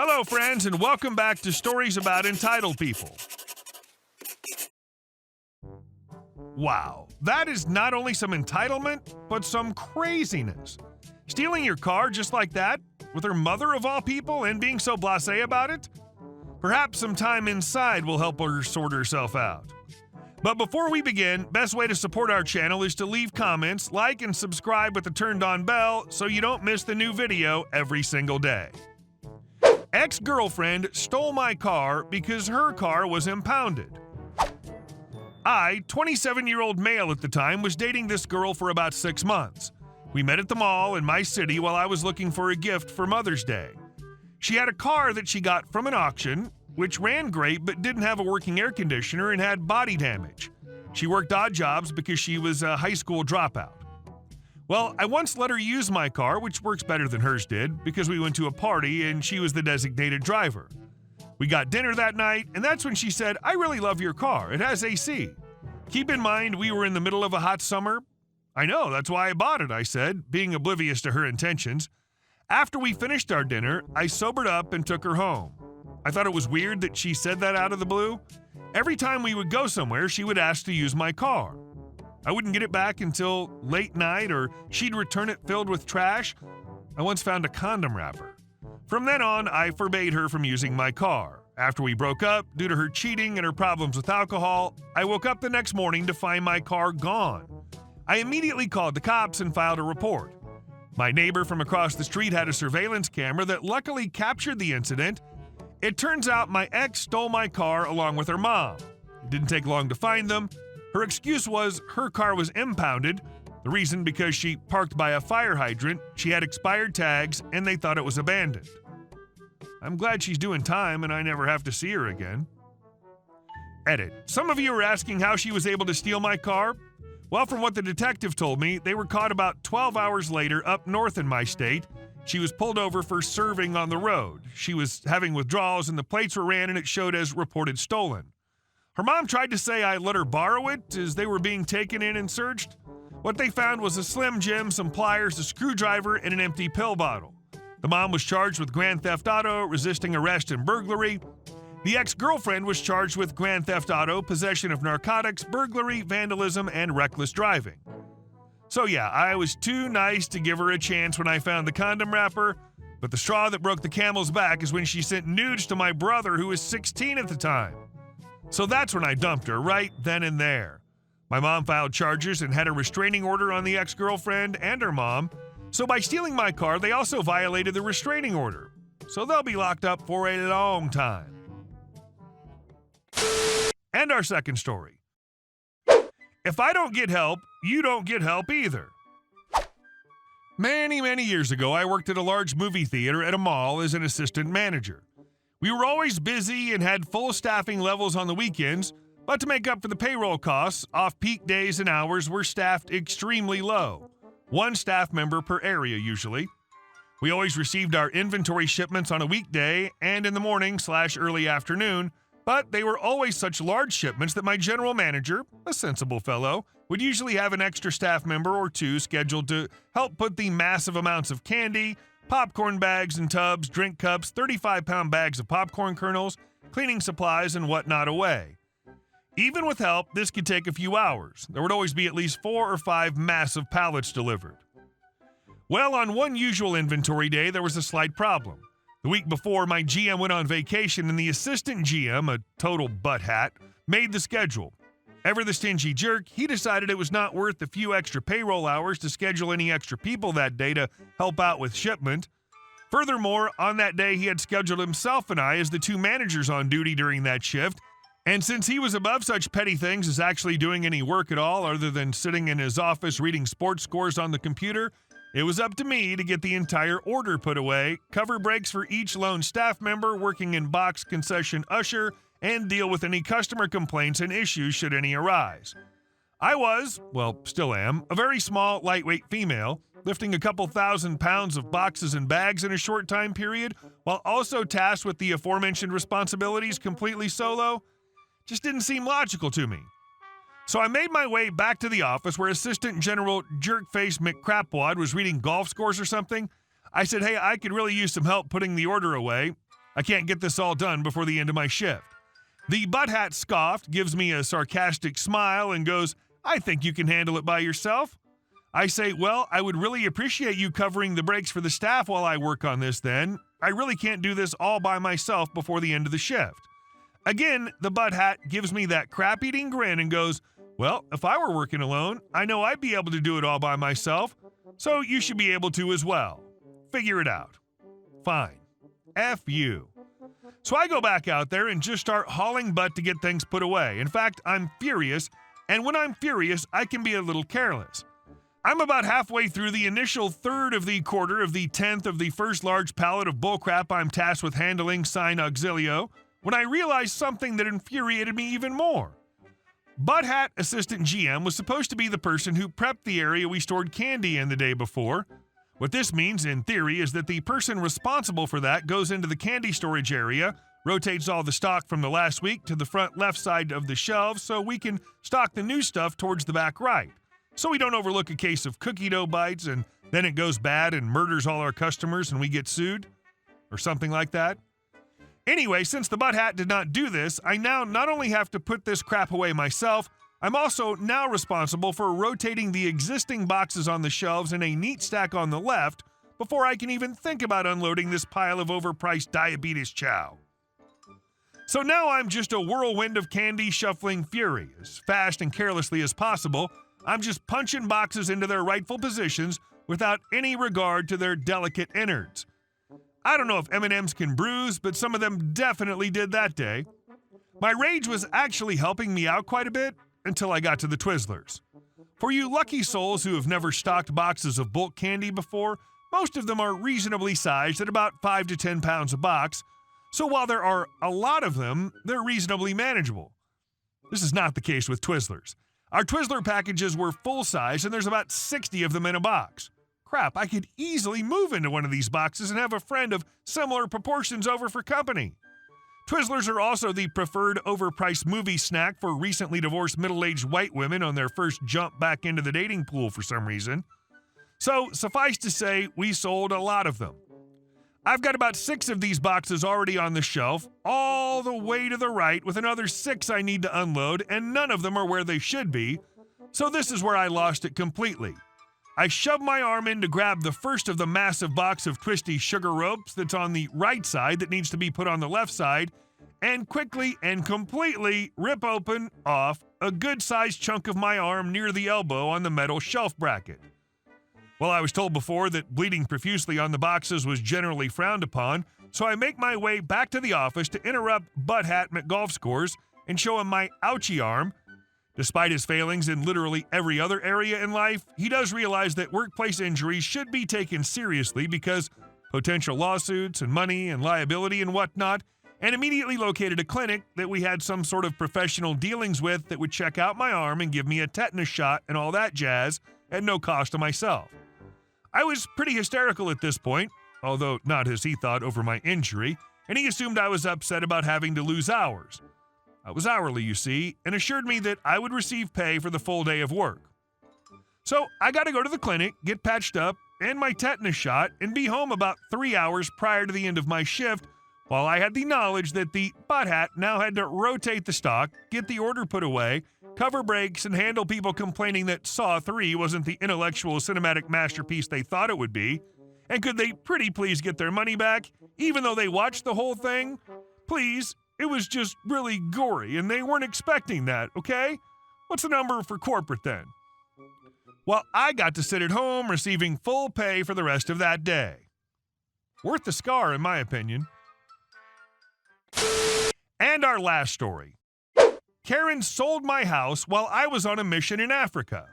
Hello, friends, and welcome back to Stories About Entitled People. Wow, that is not only some entitlement, but some craziness. Stealing your car just like that, with her mother of all people, and being so blasé about it? Perhaps some time inside will help her sort herself out. But before we begin, best way to support our channel is to leave comments, like, and subscribe with the turned-on bell so you don't miss the new video every single day. Ex-girlfriend stole my car because her car was impounded. I, 27-year-old male at the time, was dating this girl for about 6 months. We met at the mall in my city while I was looking for a gift for Mother's Day. She had a car that she got from an auction, which ran great but didn't have a working air conditioner and had body damage. She worked odd jobs because she was a high school dropout. Well, I once let her use my car, which works better than hers did, because we went to a party and she was the designated driver. We got dinner that night, and that's when she said, "I really love your car. It has AC." Keep in mind, we were in the middle of a hot summer. "I know, that's why I bought it," I said, being oblivious to her intentions. After we finished our dinner, I sobered up and took her home. I thought it was weird that she said that out of the blue. Every time we would go somewhere, she would ask to use my car. I wouldn't get it back until late night, or she'd return it filled with trash. I once found a condom wrapper. From then on, I forbade her from using my car. After we broke up, due to her cheating and her problems with alcohol, I woke up the next morning to find my car gone. I immediately called the cops and filed a report. My neighbor from across the street had a surveillance camera that luckily captured the incident. It turns out my ex stole my car along with her mom. It didn't take long to find them. Her excuse was her car was impounded, the reason because she parked by a fire hydrant, she had expired tags, and they thought it was abandoned. I'm glad she's doing time and I never have to see her again. Edit. Some of you are asking how she was able to steal my car. Well, from what the detective told me, they were caught about 12 hours later up north in my state. She was pulled over for serving on the road. She was having withdrawals and the plates were ran and it showed as reported stolen. Her mom tried to say I let her borrow it as they were being taken in and searched. What they found was a Slim Jim, some pliers, a screwdriver, and an empty pill bottle. The mom was charged with grand theft auto, resisting arrest, and burglary. The ex-girlfriend was charged with grand theft auto, possession of narcotics, burglary, vandalism, and reckless driving. So yeah, I was too nice to give her a chance when I found the condom wrapper, but the straw that broke the camel's back is when she sent nudes to my brother, who was 16 at the time. So that's when I dumped her, right then and there. My mom filed charges and had a restraining order on the ex-girlfriend and her mom. So by stealing my car, they also violated the restraining order. So they'll be locked up for a long time. And our second story. If I don't get help, you don't get help either. Many years ago, I worked at a large movie theater at a mall as an assistant manager. We were always busy and had full staffing levels on the weekends, but to make up for the payroll costs, off-peak days and hours were staffed extremely low. 1 staff member per area usually. We always received our inventory shipments on a weekday and in the morning/early afternoon, but they were always such large shipments that my general manager, a sensible fellow, would usually have an extra staff member or 2 scheduled to help put the massive amounts of candy, popcorn bags and tubs, drink cups, 35-pound bags of popcorn kernels, cleaning supplies, and whatnot away. Even with help, this could take a few hours. There would always be at least 4 or 5 massive pallets delivered. Well, on one usual inventory day, there was a slight problem. The week before, my GM went on vacation and the assistant GM, a total butt-hat, made the schedule. Ever the stingy jerk, he decided it was not worth the few extra payroll hours to schedule any extra people that day to help out with shipment. Furthermore, on that day, he had scheduled himself and I as the 2 managers on duty during that shift, and since he was above such petty things as actually doing any work at all other than sitting in his office reading sports scores on the computer, it was up to me to get the entire order put away, cover breaks for each lone staff member working in box concession usher, and deal with any customer complaints and issues should any arise. I was, well, still am, a very small, lightweight female, lifting a couple thousand pounds of boxes and bags in a short time period, while also tasked with the aforementioned responsibilities completely solo, just didn't seem logical to me. So I made my way back to the office where Assistant General Jerkface McCrapwad was reading golf scores or something. I said, "Hey, I could really use some help putting the order away." I can't get this all done before the end of my shift. The butt hat scoffed, gives me a sarcastic smile, and goes, I think you can handle it by yourself. I say, well, I would really appreciate you covering the breaks for the staff while I work on this then. I really can't do this all by myself before the end of the shift. Again, the butt hat gives me that crap-eating grin and goes, well, if I were working alone, I know I'd be able to do it all by myself, so you should be able to as well. Figure it out. Fine. F you. So I go back out there and just start hauling butt to get things put away. In fact, I'm furious, and when I'm furious, I can be a little careless. I'm about halfway through the initial third of the quarter of the 10th of the first large pallet of bullcrap I'm tasked with handling sine auxilio, when I realized something that infuriated me even more. Butt Hat Assistant GM was supposed to be the person who prepped the area we stored candy in the day before. What this means, in theory, is that the person responsible for that goes into the candy storage area, rotates all the stock from the last week to the front left side of the shelves so we can stock the new stuff towards the back right. So we don't overlook a case of cookie dough bites and then it goes bad and murders all our customers and we get sued? Or something like that? Anyway, since the butt hat did not do this, I now not only have to put this crap away myself, I'm also now responsible for rotating the existing boxes on the shelves in a neat stack on the left before I can even think about unloading this pile of overpriced diabetes chow. So now I'm just a whirlwind of candy shuffling fury. As fast and carelessly as possible, I'm just punching boxes into their rightful positions without any regard to their delicate innards. I don't know if M&Ms can bruise, but some of them definitely did that day. My rage was actually helping me out quite a bit until I got to the Twizzlers. For you lucky souls who have never stocked boxes of bulk candy before, most of them are reasonably sized at about 5 to 10 pounds a box, so while there are a lot of them, they're reasonably manageable. This is not the case with Twizzlers. Our Twizzler packages were full size and there's about 60 of them in a box. Crap, I could easily move into one of these boxes and have a friend of similar proportions over for company. Twizzlers are also the preferred overpriced movie snack for recently divorced middle-aged white women on their first jump back into the dating pool for some reason. So, suffice to say, we sold a lot of them. I've got about 6 of these boxes already on the shelf, all the way to the right, with another 6 I need to unload, and none of them are where they should be, so this is where I lost it completely. I shove my arm in to grab the first of the massive box of twisty sugar ropes that's on the right side that needs to be put on the left side, and quickly and completely rip open off a good-sized chunk of my arm near the elbow on the metal shelf bracket. Well, I was told before that bleeding profusely on the boxes was generally frowned upon, so I make my way back to the office to interrupt Butt Hat McGolf Scores and show him my ouchie arm. Despite his failings in literally every other area in life, he does realize that workplace injuries should be taken seriously because potential lawsuits and money and liability and whatnot, and immediately located a clinic that we had some sort of professional dealings with that would check out my arm and give me a tetanus shot and all that jazz at no cost to myself. I was pretty hysterical at this point, although not as he thought over my injury, and he assumed I was upset about having to lose hours. I was hourly, you see, and assured me that I would receive pay for the full day of work. So I got to go to the clinic, get patched up, and my tetanus shot, and be home about 3 hours prior to the end of my shift, while I had the knowledge that the butt hat now had to rotate the stock, get the order put away, cover breaks, and handle people complaining that Saw 3 wasn't the intellectual cinematic masterpiece they thought it would be, and could they pretty please get their money back, even though they watched the whole thing? Please. It was just really gory, and they weren't expecting that, okay? What's the number for corporate then? Well, I got to sit at home receiving full pay for the rest of that day. Worth the scar, in my opinion. And our last story. Karen sold my house while I was on a mission in Africa.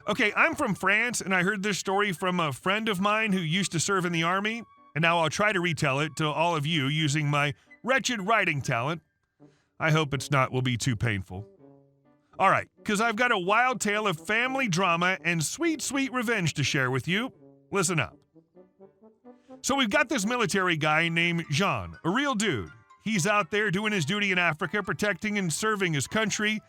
Okay, I'm from France, and I heard this story from a friend of mine who used to serve in the army, and now I'll try to retell it to all of you using my wretched writing talent. I hope will be too painful. All right, because I've got a wild tale of family drama and sweet, sweet revenge to share with you. Listen up. So we've got this military guy named Jean, a real dude. He's out there doing his duty in Africa, protecting and serving his country.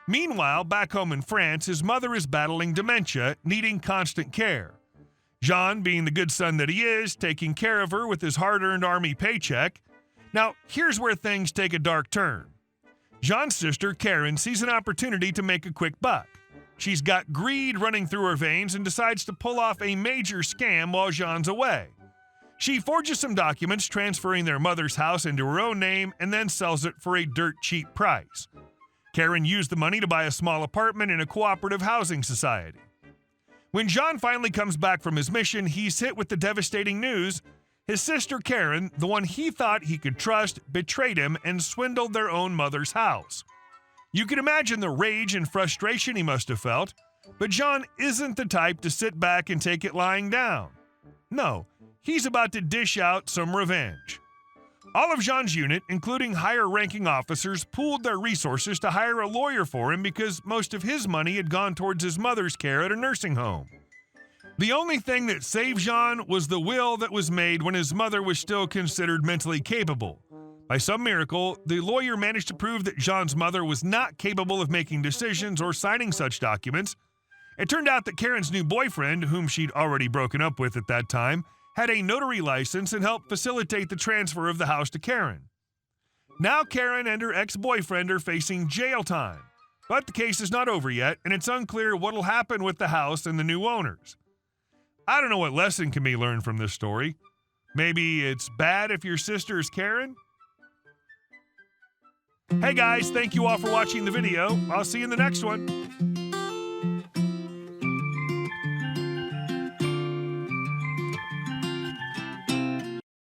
Meanwhile, back home in France, his mother is battling dementia, needing constant care. John, being the good son that he is, taking care of her with his hard-earned army paycheck. Now, here's where things take a dark turn. John's sister, Karen, sees an opportunity to make a quick buck. She's got greed running through her veins and decides to pull off a major scam while John's away. She forges some documents transferring their mother's house into her own name and then sells it for a dirt cheap price. Karen used the money to buy a small apartment in a cooperative housing society. When John finally comes back from his mission, he's hit with the devastating news. His sister Karen, the one he thought he could trust, betrayed him and swindled their own mother's house. You can imagine the rage and frustration he must have felt, but John isn't the type to sit back and take it lying down. No, he's about to dish out some revenge. All of John's unit, including higher-ranking officers, pooled their resources to hire a lawyer for him because most of his money had gone towards his mother's care at a nursing home. The only thing that saved John was the will that was made when his mother was still considered mentally capable. By some miracle, the lawyer managed to prove that John's mother was not capable of making decisions or signing such documents. It turned out that Karen's new boyfriend, whom she'd already broken up with at that time, had a notary license and helped facilitate the transfer of the house to Karen. Now Karen and her ex-boyfriend are facing jail time, but the case is not over yet, and it's unclear what'll happen with the house and the new owners. I don't know what lesson can be learned from this story. Maybe it's bad if your sister is Karen? Hey guys, thank you all for watching the video. I'll see you in the next one.